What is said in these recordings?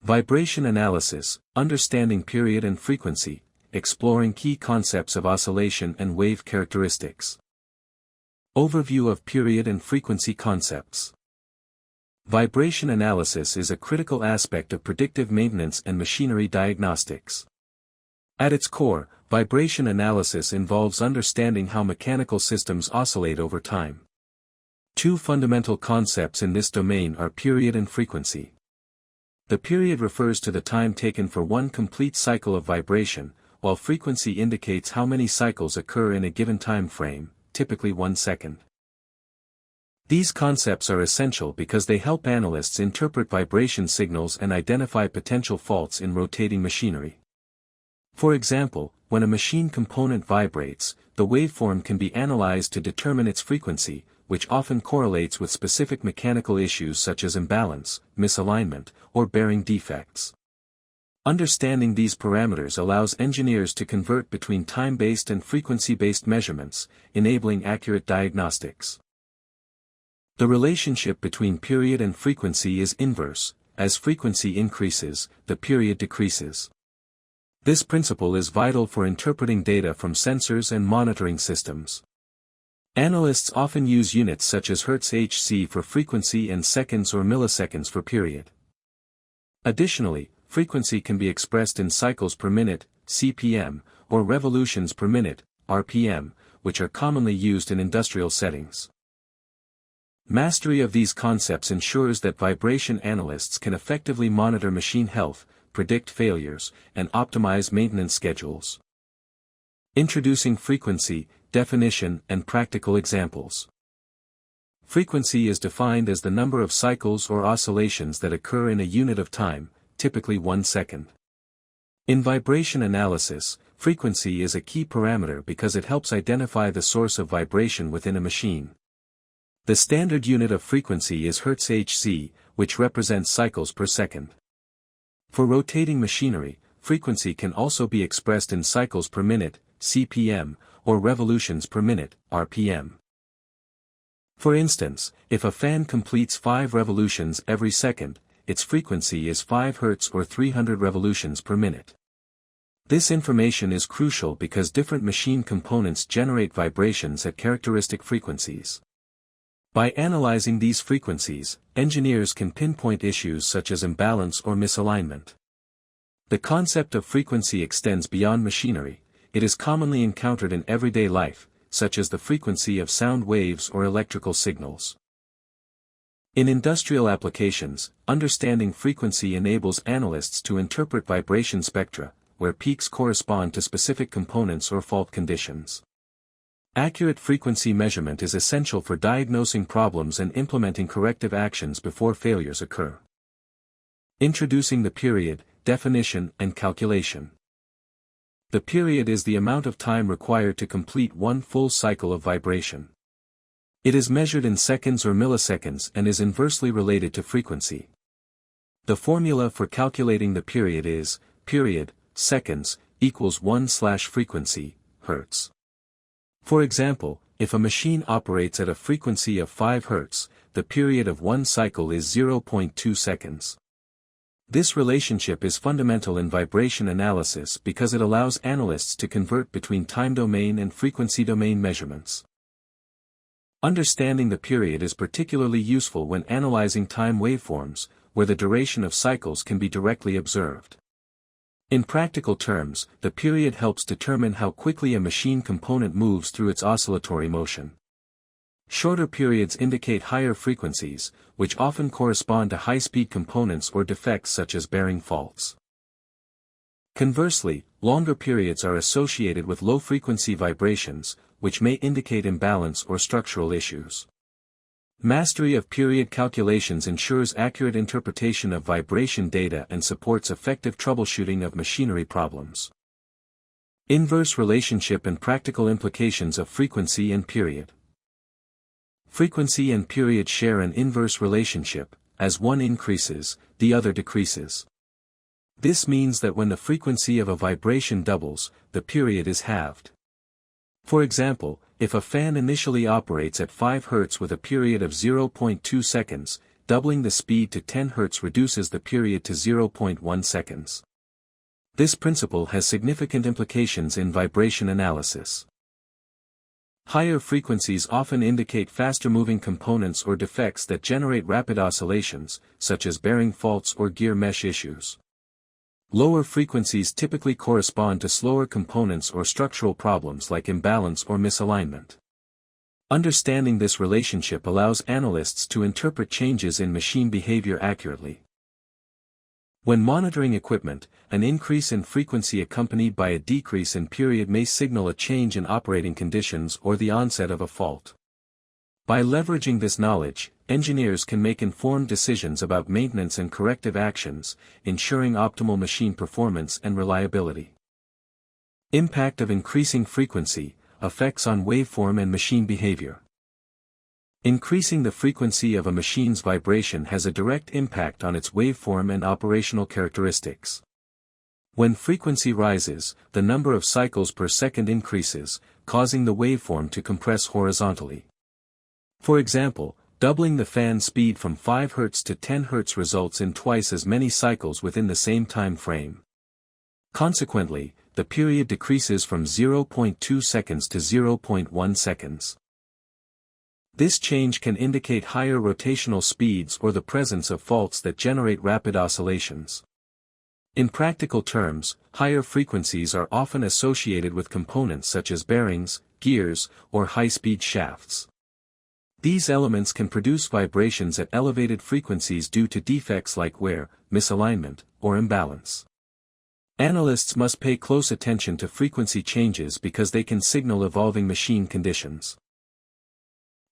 Vibration analysis, understanding period and frequency, exploring key concepts of oscillation and wave characteristics. Overview of period and frequency concepts. Vibration analysis is a critical aspect of predictive maintenance and machinery diagnostics. At its core, vibration analysis involves understanding how mechanical systems oscillate over time. Two fundamental concepts in this domain are period and frequency. The period refers to the time taken for one complete cycle of vibration, while frequency indicates how many cycles occur in a given time frame, typically 1 second. These concepts are essential because they help analysts interpret vibration signals and identify potential faults in rotating machinery. For example, when a machine component vibrates, the waveform can be analyzed to determine its frequency, which often correlates with specific mechanical issues such as imbalance, misalignment, or bearing defects. Understanding these parameters allows engineers to convert between time-based and frequency-based measurements, enabling accurate diagnostics. The relationship between period and frequency is inverse. As frequency increases, the period decreases. This principle is vital for interpreting data from sensors and monitoring systems. Analysts often use units such as Hz/Hc for frequency and seconds or milliseconds for period. Additionally, frequency can be expressed in cycles per minute, CPM, or revolutions per minute, RPM, which are commonly used in industrial settings. Mastery of these concepts ensures that vibration analysts can effectively monitor machine health, predict failures, and optimize maintenance schedules. Introducing frequency, definition, and practical examples. Frequency is defined as the number of cycles or oscillations that occur in a unit of time, typically 1 second. In vibration analysis, frequency is a key parameter because it helps identify the source of vibration within a machine. The standard unit of frequency is Hz/Hc, which represents cycles per second. For rotating machinery, frequency can also be expressed in cycles per minute, CPM, or revolutions per minute, RPM. For instance, if a fan completes 5 revolutions every second, its frequency is 5 Hz or 300 revolutions per minute. This information is crucial because different machine components generate vibrations at characteristic frequencies. By analyzing these frequencies, engineers can pinpoint issues such as imbalance or misalignment. The concept of frequency extends beyond machinery. It is commonly encountered in everyday life, such as the frequency of sound waves or electrical signals. In industrial applications, understanding frequency enables analysts to interpret vibration spectra, where peaks correspond to specific components or fault conditions. Accurate frequency measurement is essential for diagnosing problems and implementing corrective actions before failures occur. Introducing the period, definition, and calculation. The period is the amount of time required to complete one full cycle of vibration. It is measured in seconds or milliseconds and is inversely related to frequency. The formula for calculating the period is, period, seconds, equals 1/frequency, Hz. For example, if a machine operates at a frequency of 5 Hz, the period of one cycle is 0.2 seconds. This relationship is fundamental in vibration analysis because it allows analysts to convert between time domain and frequency domain measurements. Understanding the period is particularly useful when analyzing time waveforms, where the duration of cycles can be directly observed. In practical terms, the period helps determine how quickly a machine component moves through its oscillatory motion. Shorter periods indicate higher frequencies, which often correspond to high-speed components or defects such as bearing faults. Conversely, longer periods are associated with low-frequency vibrations, which may indicate imbalance or structural issues. Mastery of period calculations ensures accurate interpretation of vibration data and supports effective troubleshooting of machinery problems. Inverse relationship and practical implications of frequency and period. Frequency and period share an inverse relationship. As one increases, the other decreases. This means that when the frequency of a vibration doubles, the period is halved. For example, if a fan initially operates at 5 Hz with a period of 0.2 seconds, doubling the speed to 10 Hz reduces the period to 0.1 seconds. This principle has significant implications in vibration analysis. Higher frequencies often indicate faster-moving components or defects that generate rapid oscillations, such as bearing faults or gear mesh issues. Lower frequencies typically correspond to slower components or structural problems like imbalance or misalignment. Understanding this relationship allows analysts to interpret changes in machine behavior accurately. When monitoring equipment, an increase in frequency accompanied by a decrease in period may signal a change in operating conditions or the onset of a fault. By leveraging this knowledge, engineers can make informed decisions about maintenance and corrective actions, ensuring optimal machine performance and reliability. Impact of increasing frequency, effects on waveform and machine behavior. Increasing the frequency of a machine's vibration has a direct impact on its waveform and operational characteristics. When frequency rises, the number of cycles per second increases, causing the waveform to compress horizontally. For example, doubling the fan speed from 5 Hz to 10 Hz results in twice as many cycles within the same time frame. Consequently, the period decreases from 0.2 seconds to 0.1 seconds. This change can indicate higher rotational speeds or the presence of faults that generate rapid oscillations. In practical terms, higher frequencies are often associated with components such as bearings, gears, or high-speed shafts. These elements can produce vibrations at elevated frequencies due to defects like wear, misalignment, or imbalance. Analysts must pay close attention to frequency changes because they can signal evolving machine conditions.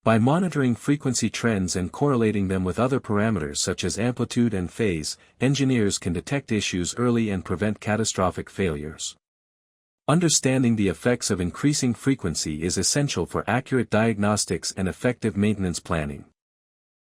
By monitoring frequency trends and correlating them with other parameters such as amplitude and phase, engineers can detect issues early and prevent catastrophic failures. Understanding the effects of increasing frequency is essential for accurate diagnostics and effective maintenance planning.